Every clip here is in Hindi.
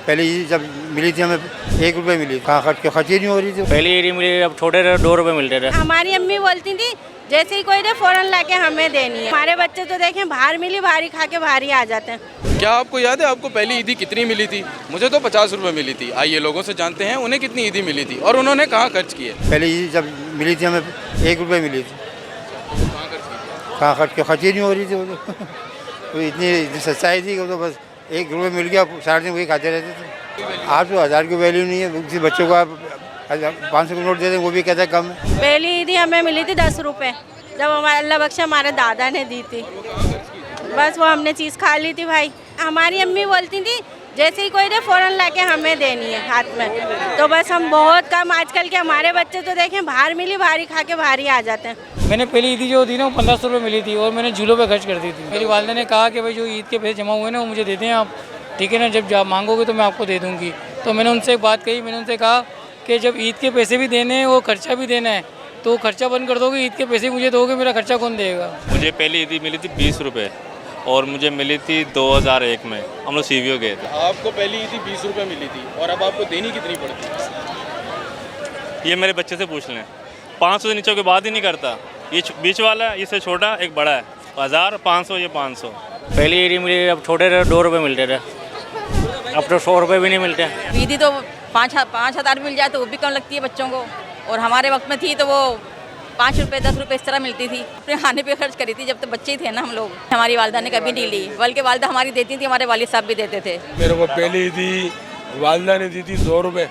पहले ईद जब मिली थी हमें 1 रुपए मिली, कहाँ खर्च ही नहीं हो रही थी। पहली ईद मिली, अब छोटे 2 रुपए मिलते थे। हमारी अम्मी बोलती थी जैसे ही कोई दे फौरन लाके हमें देनी है। हमारे बच्चे तो देखें बाहर मिली, बाहरी खा के बाहर ही आ जाते हैं। क्या आपको याद है आपको पहली ईदी कितनी मिली थी? मुझे तो 50 रुपए मिली थी। आइए लोगों से जानते हैं उन्हें कितनी ईदी मिली थी और उन्होंने कहाँ खर्च किए। पहले ईद जब मिली थी हमें 1 रुपए मिली थी, कहाँ खर्च ही नहीं हो रही थी। वो तो इतनी सच्चाई थी कि तो बस 1 रुपये मिल गया, सारा दिन वही खाते रहते थे। आज तो 1000 की वैल्यू नहीं है। किसी बच्चों को आप 500 का नोट दे दें वो भी कहते हैं कम है। पहली ईदी हमें मिली थी 10 रुपए, जब हमारे अल्लाह बख्शा हमारे दादा ने दी थी। बस वो हमने चीज़ खा ली थी भाई। हमारी अम्मी बोलती थी जैसे ही कोई दे फौरन लाके हमें देनी है हाथ में। तो बस हम बहुत कम, आजकल के हमारे बच्चे तो देखें बाहर मिली, बाहरी खा के बाहर ही आ जाते हैं। मैंने पहली ईदी जो थी ना वो 1500 रुपये मिली थी और मैंने झूलों पे खर्च कर दी थी। मेरी वालिदा ने कहा कि भाई जो ईद के पैसे जमा हुए ना वो मुझे दे दें आप, ठीक है ना, जब मांगोगे तो मैं आपको दे दूँगी। तो मैंने उनसे एक बात कही, मैंने उनसे कहा कि जब ईद के पैसे भी देने हैं वो खर्चा भी देना है, तो खर्चा बंद कर दोगे, ईद के पैसे मुझे दोगे, मेरा खर्चा कौन देगा। मुझे पहली ईदी मिली थी 20 रुपये और मुझे मिली थी 2001 में, हम लोग सीवीओ गए थे। आपको पहली ईदी 20 रुपए मिली थी और अब आपको देनी कितनी पड़ती? ये मेरे बच्चे से पूछ लें, 500 से नीचे के बाद ही नहीं करता। ये बीच वाला है, इससे छोटा एक बड़ा है, 1000, 500, ये 500। पहली ईद मिली, अब छोटे 2 रुपए मिलते थे, अब तो 100 रुपए भी नहीं मिलते। ईदी तो 5,000 मिल जाए तो वो भी कम लगती है बच्चों को, और हमारे वक्त में थी तो वो 5 रुपये 10 रुपये इस तरह मिलती थी। अपने खाने पे खर्च करी थी जब तो बच्चे ही थे ना हम लोग। हमारी वालिदा ने कभी नहीं ली, बल्कि वालिदा हमारी देती थी, हमारे वालिद साहब भी देते थे। मेरे को पहली ईदी वालिदा ने दी थी 100 रुपये,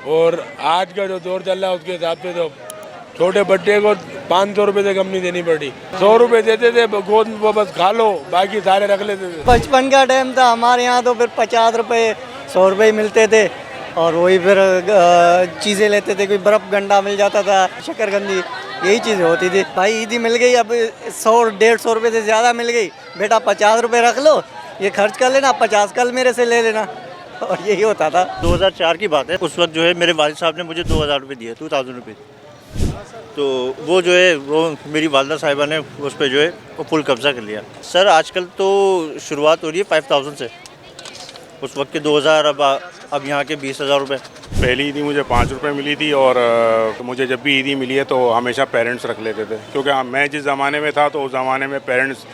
और आज का जो दौर चल रहा है उसके हिसाब से तो छोटे बच्चे को 500 रुपये से कम नहीं देनी पड़ी। 100 रुपये देते थे, गोद वो बस खा लो, बाकी सारे रख लेते थे। बचपन का टाइम था हमारे यहाँ तो फिर 50 रुपये 100 रुपये मिलते थे और वही फिर चीज़ें लेते थे। कोई बर्फ़ गंडा मिल जाता था, शक्करकंदी, यही चीज़ें होती थी। भाई ईदी मिल गई, अब 100-150 रुपये से ज़्यादा मिल गई, बेटा 50 रुपये रख लो, ये खर्च कर लेना, 50 कल मेरे से ले लेना, और यही होता था। 2004 की बात है। उस वक्त जो है मेरे वालिद साहब ने मुझे 2000 रुपये दिए, 2000 रुपये। तो वो जो है वो मेरी वालिदा साहिबा ने उस पर जो है वो फुल कब्ज़ा कर लिया। सर आजकल तो शुरुआत हो रही है 5000 से, उस वक्त के 2000, अब यहाँ के 20,000 रुपये। पहली ईदी मुझे 5 रुपये मिली थी और मुझे जब भी ईदी मिली है तो हमेशा पेरेंट्स रख लेते थे, क्योंकि मैं जिस ज़माने में था तो उस ज़माने में पेरेंट्स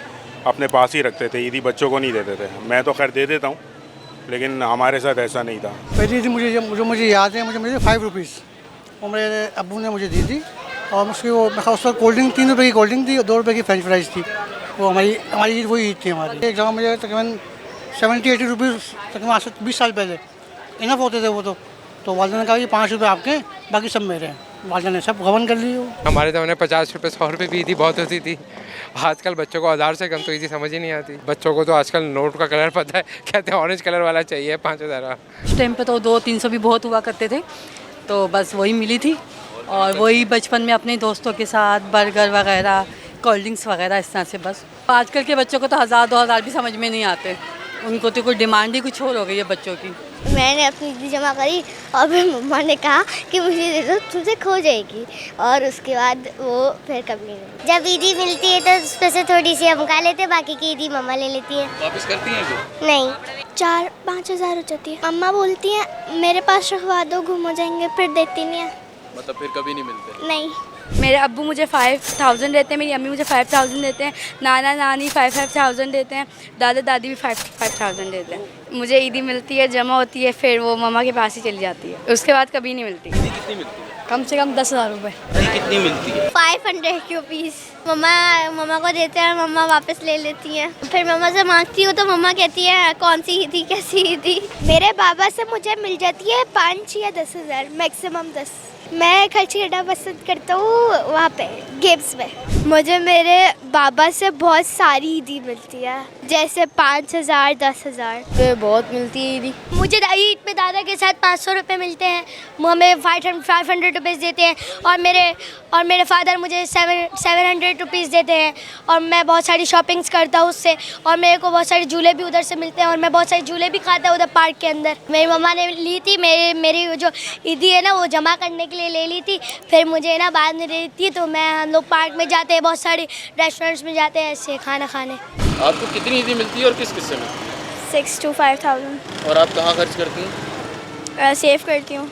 अपने पास ही रखते थे, ईदी बच्चों को नहीं देते थे। मैं तो खैर दे देता हूँ, लेकिन हमारे साथ ऐसा नहीं था। पहली ईदी मुझे याद है, मुझे मिली 5 रुपीज़, और मेरे अब्बू ने मुझे दी थी। और उसकी वो उस वक्त कोल्ड ड्रिंक 3 रुपये की कोल्ड ड्रिंक थी और 2 रुपये की फ्रेंच फ्राइज़ थी। वो हमारी ईद वही ईद थी हमारी। एक जगह मुझे तकरीबन 70-80 रुपीज़ तकरीबन आज से 20 साल पहले इनफ होते थे वो तो वालिदा ने कहा कि 5 रुपये आपके, बाकी सब मेरे हैं। वालिदा ने सब गबन कर ली। हमारे ज़माने 50 रुपये 100 रुपये भी ईदी बहुत होती थी। आजकल बच्चों को 1000 से कम तो ईदी समझ ही नहीं आती। बच्चों को तो आजकल नोट का कलर पता है, कहते हैं ऑरेंज कलर वाला चाहिए 5000 का। उस टाइम पे तो 200-300 भी बहुत हुआ करते थे, तो बस वही मिली थी। और वही बचपन में अपने दोस्तों के साथ बर्गर वगैरह, कोल्ड ड्रिंक्स वगैरह, इस तरह से। बस आजकल के बच्चों को तो 1000-2000 भी समझ में नहीं आते, उनको तो कोई डिमांड ही कुछ और हो गई है बच्चों की। मैंने अपनी ईदी जमा करी और फिर मम्मा ने कहा कि मुझे दे दो, तुमसे खो जाएगी, और उसके बाद वो फिर कभी नहीं। जब ईदी मिलती है तो उसमें से थोड़ी सी हम खा लेते हैं, बाकी की ईदी मम्मा ले लेती है। वापस करती हैं क्या? नहीं, 4-5 हज़ार हो जाती है। मम्मा बोलती हैं मेरे पास रखवा दो, घूम हो जाएंगे, फिर देती नहीं है। मतलब फिर कभी नहीं मिलते? नहीं। मेरे अब्बू मुझे 5000 देते हैं, मेरी अम्मी मुझे 5000 देते हैं, नाना नानी 5,000 देते हैं, दादा दादी भी 5,000 देते हैं। मुझे ईदी मिलती है, जमा होती है, फिर वो मम्मा के पास ही चली जाती है, उसके बाद कभी नहीं मिलती। ईदी कितनी मिलती है? कम से कम 10,000 रुपये। कितनी मिलती है? 500 रुपीज़। मम्मा को देते हैं, मम्मा वापस ले लेती हैं। फिर मम्मा से मांगती हूँ तो मम्मा कहती है कौन सी ईदी, कैसी ईदी। मेरे बाबा से मुझे मिल जाती है 5 या 10 हज़ार, मैक्सिमम 10। मैं खर्च करना पसंद करता हूँ वहाँ पे गेम्स में। मुझे मेरे बाबा से बहुत सारी ईदी मिलती है, जैसे 5,000, 10,000। तो बहुत मिलती है ईदी। मुझे ईद पे दादा के साथ 500 रुपये मिलते हैं, वो हमें 500 रुपीज़ देते हैं, और मेरे फादर मुझे 700 रुपीज़ देते हैं, और मैं बहुत सारी शॉपिंग्स करता हूँ उससे, और मेरे को बहुत सारे झूले भी उधर से मिलते हैं, और मैं बहुत सारे झूले भी खाता हूँ उधर पार्क के अंदर। मेरी मम्मा ने ली थी, मेरी जो ईदी है ना वो जमा करने के लिए ले ली थी, फिर मुझे ना बाद में दे दी थी। तो हम लोग पार्क में जाते हैं, बहुत सारे रेस्टोरेंट्स में जाते हैं ऐसे खाना खाने। आपको कितनी ईदी मिलती है और किस किस से मिलती है? 6 to 5,000 और आप कहाँ खर्च करती हैं? सेव करती हूँ।